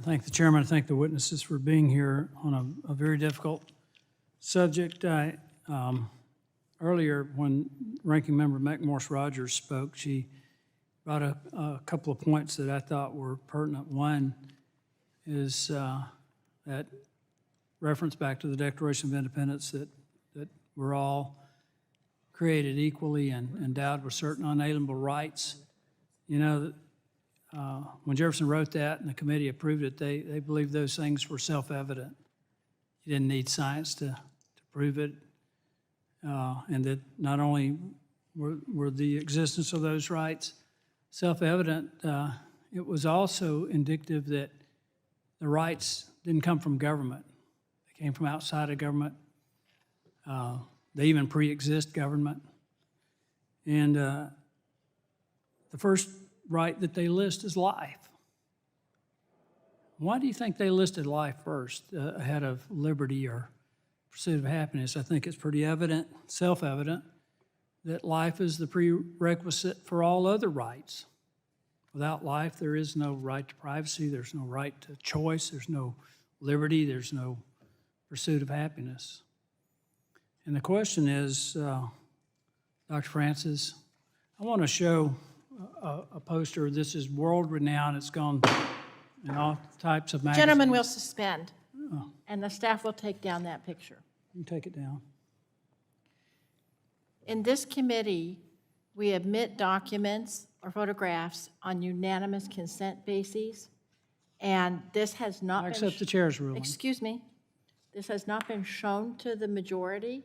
thank the chairman, I thank the witnesses for being here on a very difficult subject. Earlier, when Ranking Member McMorris Rogers spoke, she brought up a couple of points that I thought were pertinent. One is that reference back to the Declaration of Independence that we're all created equally and endowed with certain unalienable rights. You know, when Jefferson wrote that and the committee approved it, they believed those things were self-evident. You didn't need science to prove it, and that not only were the existence of those rights self-evident, it was also indicative that the rights didn't come from government. They came from outside of government. They even pre-exist government. And the first right that they list is life. Why do you think they listed life first ahead of liberty or pursuit of happiness? I think it's pretty evident, self-evident, that life is the prerequisite for all other rights. Without life, there is no right to privacy, there's no right to choice, there's no liberty, there's no pursuit of happiness. And the question is, Dr. Francis, I want to show a poster. This is world-renowned. It's gone in all types of magazines. Gentlemen will suspend, and the staff will take down that picture. You take it down. In this committee, we admit documents or photographs on unanimous consent bases, and this has not I been... accept the chair's ruling. Excuse me. This has not been shown to the majority,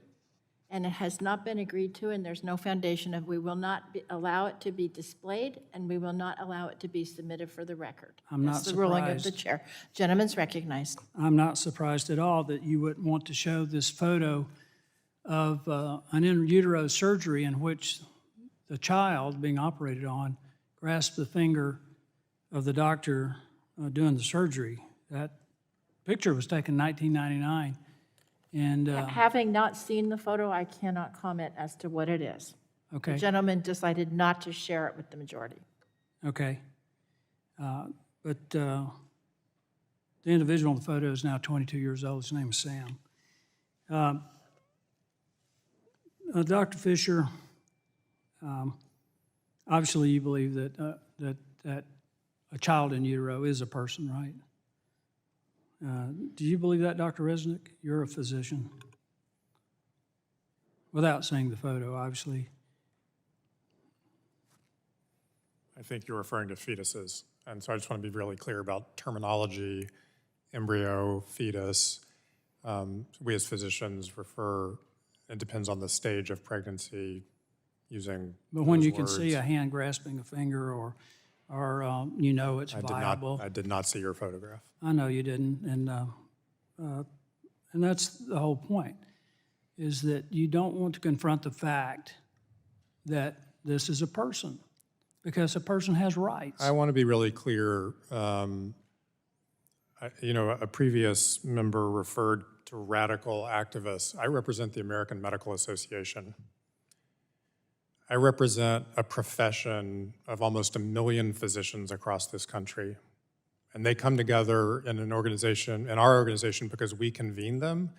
and it has not been agreed to, and there's no foundation of we will not allow it to be displayed, and we will not allow it to be submitted for the record. I'm not That's the ruling of the surprised. chair. Gentleman's recognized. I'm not surprised at all that you wouldn't want to show this photo of an in utero surgery in which the child being operated on grasped the finger of the doctor doing the surgery. That picture was taken in 1999. And, Having not seen the photo, I cannot comment as to what it is. okay, The gentleman decided not to share it with the majority. okay. But the individual in the photo is now 22 years old. His name is Sam. Dr. Fisher, obviously you believe that a child in utero is a person, right? Do you believe that, Dr. Resnick? You're a physician. Without seeing the photo, obviously. I think you're referring to fetuses. And so I just want to be really clear about terminology, embryo, fetus. We as physicians refer, it depends on the stage of pregnancy, using But when those you can words. see a hand grasping a finger or you know it's viable. I did not see your photograph. I know you didn't, and that's the whole point, is that you don't want to confront the fact that this is a person, because a person has rights. I want to be really clear. A previous member referred to radical activists. I represent the American Medical Association. I represent a profession of almost 1 million physicians across this country. And they come together in an organization, in our organization, because we convene them.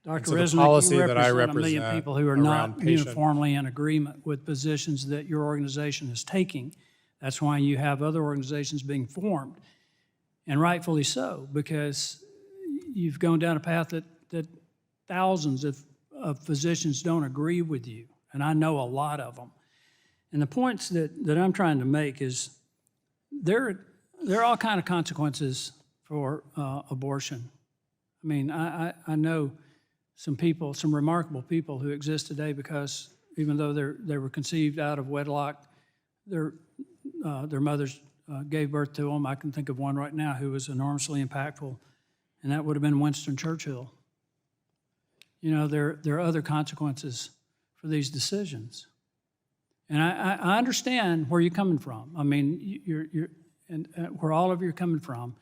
Dr. so the Resnick, policy you that I represent 1 million represent people who are around not patient- uniformly in agreement with positions that your organization is taking. That's why you have other organizations being formed, and rightfully so, because you've gone down a path that thousands of physicians don't agree with you, and I know a lot of them. And the points that I'm trying to make is there are all kind of consequences for abortion. I mean, I know some people, some remarkable people who exist today because even though they were conceived out of wedlock, their mothers gave birth to them. I can think of one right now who was enormously impactful, and that would have been Winston Churchill. You know, there are other consequences for these decisions. And I understand where you're coming from. I mean, and where all of you are coming from,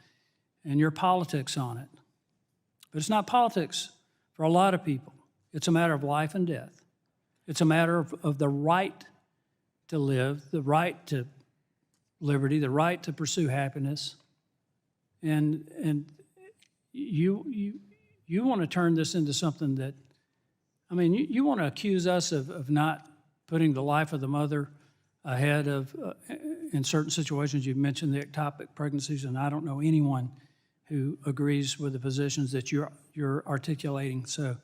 and your politics on it. But it's not politics for a lot of people. It's a matter of life and death. It's a matter of the right to live, the right to liberty, the right to pursue happiness. And you want to turn this into something that, I mean, you want to accuse us of not putting the life of the mother ahead of, in certain situations, you've mentioned the ectopic pregnancies, and I don't know anyone who agrees with the positions that you're articulating. So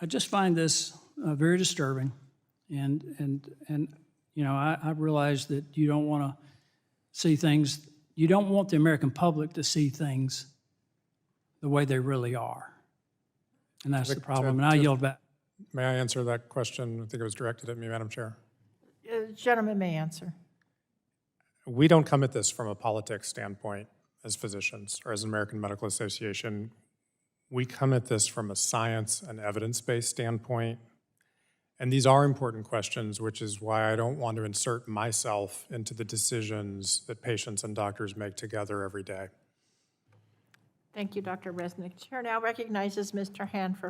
I just find this very disturbing, and you know, I realize that you don't want to see things, you don't want the American public to see things the way they really are. And that's the problem, and I yield back. May I answer that question? I think it was directed at me, Madam Chair. Gentleman may answer. We don't come at this from a politics standpoint as physicians or as an American Medical Association. We come at this from a science and evidence-based standpoint. And these are important questions, which is why I don't want to insert myself into the decisions that patients and doctors make together every day. Thank you, Dr. Resnick. Chair now recognizes Mr. Hand for